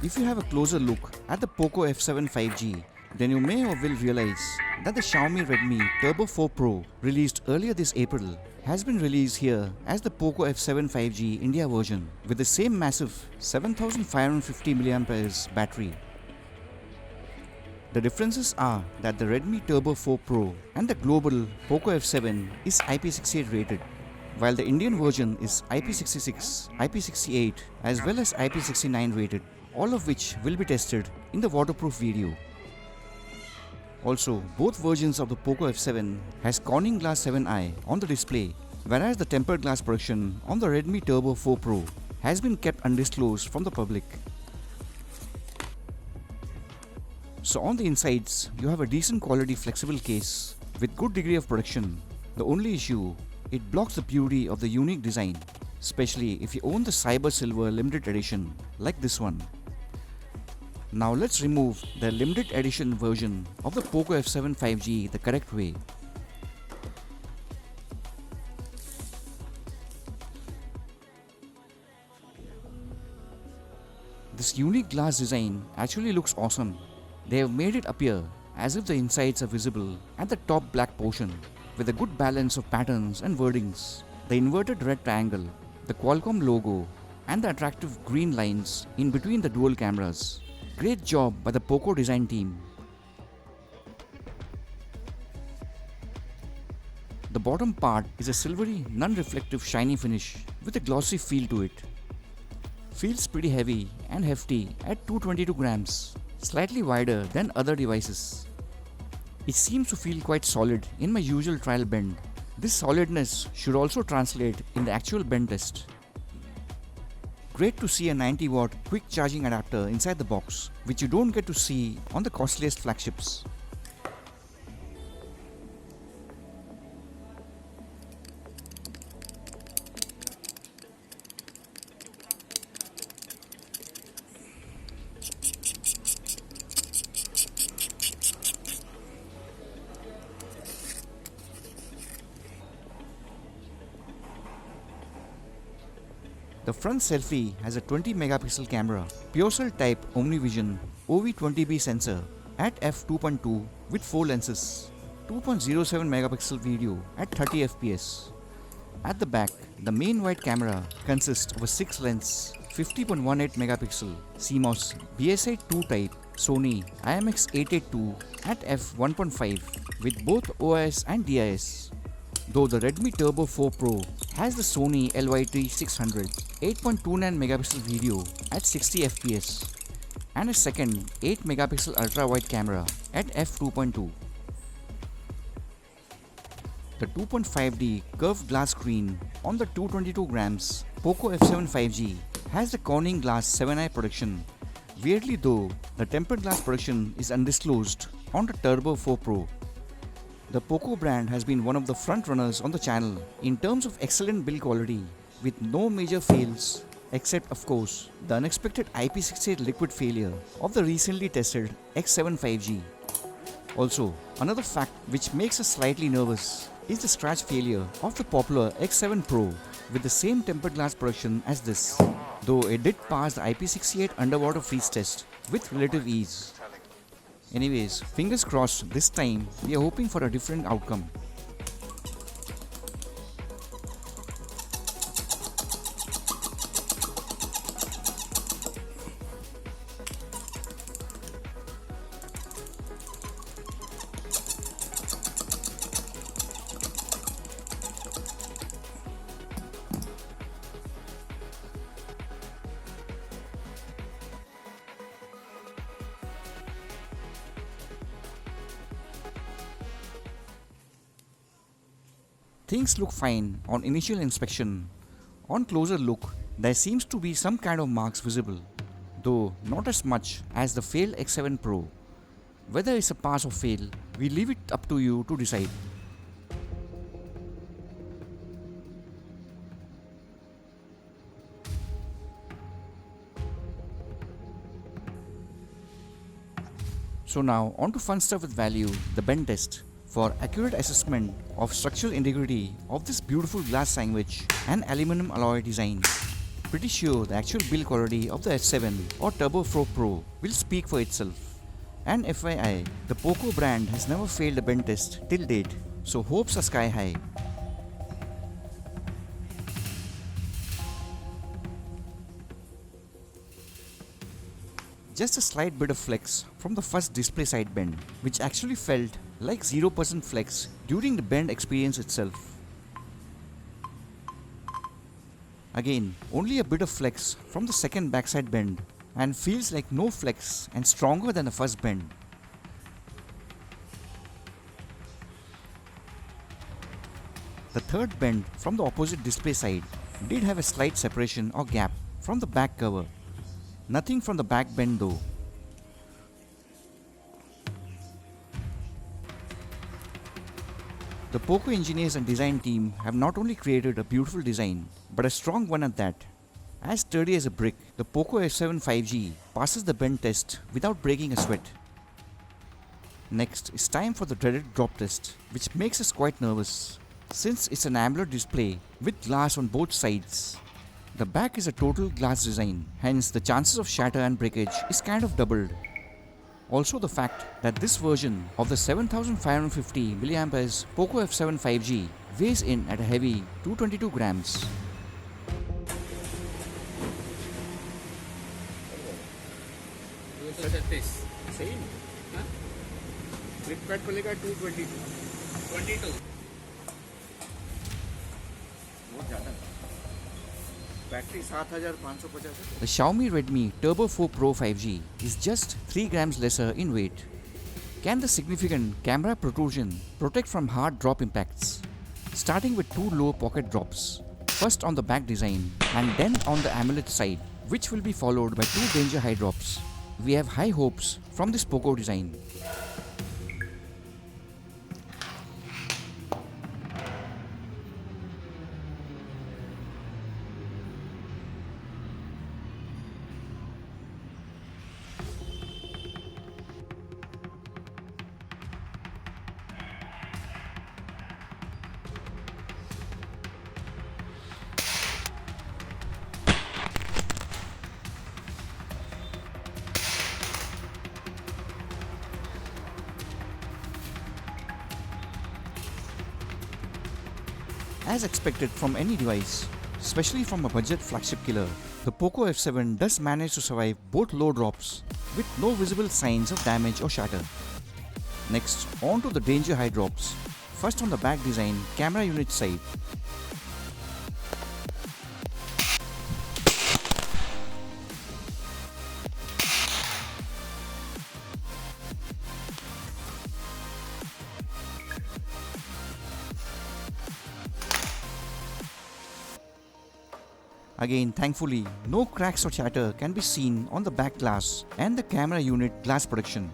If you have a closer look at the Poco F7 5G, then you may or will realize that the Xiaomi Redmi Turbo 4 Pro, released earlier this April, has been released here as the Poco F7 5G India version with the same massive 7550 mAh battery. The differences are that the Redmi Turbo 4 Pro and the global Poco F7 is IP68 rated, while the Indian version is IP66, IP68 as well as IP69 rated, all of which will be tested in the waterproof video. Also, both versions of the Poco F7 has Corning Glass 7i on the display, whereas the tempered glass production on the Redmi Turbo 4 Pro has been kept undisclosed from the public. So on the insides, you have a decent quality flexible case with good degree of protection. The only issue, it blocks the beauty of the unique design, especially if you own the Cyber Silver limited edition like this one. Now let's remove the limited edition version of the Poco F7 5G the correct way. This unique glass design actually looks awesome. They have made it appear as if the insides are visible at the top black portion with a good balance of patterns and wordings. The inverted red triangle, the Qualcomm logo and the attractive green lines in between the dual cameras. Great job by the Poco design team. The bottom part is a silvery, non-reflective shiny finish with a glossy feel to it. Feels pretty heavy and hefty at 222 grams, slightly wider than other devices. It seems to feel quite solid in my usual trial bend. This solidness should also translate in the actual bend test. Great to see a 90-watt quick charging adapter inside the box, which you don't get to see on the costliest flagships. The front selfie has a 20 megapixel camera, PureCell type OmniVision OV20B sensor at f2.2 with 4 lenses, 2.07 megapixel video at 30 fps. At the back, the main wide camera consists of a 6-lens 50.18 megapixel CMOS BSI 2 type Sony IMX882 at f1.5 with both OIS and DIS. Though the Redmi Turbo 4 Pro has the Sony LYT600 8.29 megapixel video at 60 fps and a second 8 megapixel ultra-wide camera at f2.2. The 2.5D curved glass screen on the 222 grams Poco F7 5G has the Corning Glass 7i production. Weirdly though, the tempered glass production is undisclosed on the Turbo 4 Pro. The Poco brand has been one of the front runners on the channel in terms of excellent build quality with no major fails except of course the unexpected IP68 liquid failure of the recently tested X7 5G. Also, another fact which makes us slightly nervous is the scratch failure of the popular X7 Pro with the same tempered glass production as this, though it did pass the IP68 underwater freeze test with relative ease. Anyways, fingers crossed this time we are hoping for a different outcome. Things look fine on initial inspection. On closer look, there seems to be some kind of marks visible, though not as much as the failed X7 Pro. Whether it's a pass or fail, we leave it up to you to decide. So now on to fun stuff with value, the bend test. For accurate assessment of structural integrity of this beautiful glass sandwich and aluminum alloy design, Pretty sure the actual build quality of the S7 or Turbo 4 Pro will speak for itself. And FYI, the Poco brand has never failed a bend test till date, so hopes are sky high. Just a slight bit of flex from the first display side bend, which actually felt like 0% flex during the bend experience itself. Again, only a bit of flex from the second backside bend and feels like no flex and stronger than the first bend. The third bend from the opposite display side did have a slight separation or gap from the back cover. Nothing from the back bend though. The Poco engineers and design team have not only created a beautiful design, but a strong one at that. As sturdy as a brick, the Poco F7 5G passes the bend test without breaking a sweat. Next is time for the dreaded drop test, which makes us quite nervous, since it's an AMOLED display with glass on both sides. The back is a total glass design, hence the chances of shatter and breakage is kind of doubled. Also the fact that this version of the 7550 mAh Poco F7 5G weighs in at a heavy 222 grams. Same. हाँ? फ्लिपकार्ट को लेकर 222 बहुत ज़्यादा battery 7550 है. The Xiaomi Redmi Turbo 4 Pro 5G is just 3 grams lesser in weight. Can the significant camera protrusion protect from hard drop impacts? Starting with 2 low pocket drops, first on the back design and then on the AMOLED side, which will be followed by 2 danger high drops. We have high hopes from this Poco design. As expected from any device, especially from a budget flagship killer, the Poco F7 does manage to survive both low drops with no visible signs of damage or shatter. Next, on to the danger high drops, first on the back design camera unit side. Again, thankfully, no cracks or chatter can be seen on the back glass and the camera unit glass protection.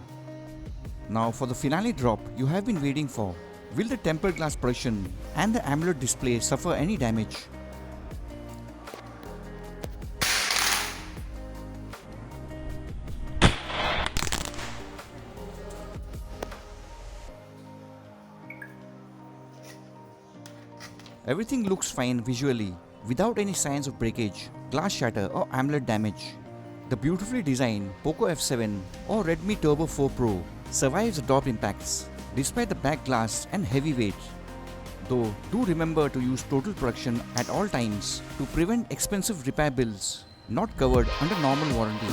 Now for the finale drop you have been waiting for. Will the tempered glass protection and the AMOLED display suffer any damage? Everything looks fine visually, without any signs of breakage, glass shatter or AMOLED damage. The beautifully designed Poco F7 or Redmi Turbo 4 Pro survives the drop impacts despite the back glass and heavy weight. Though do remember to use total protection at all times to prevent expensive repair bills not covered under normal warranty.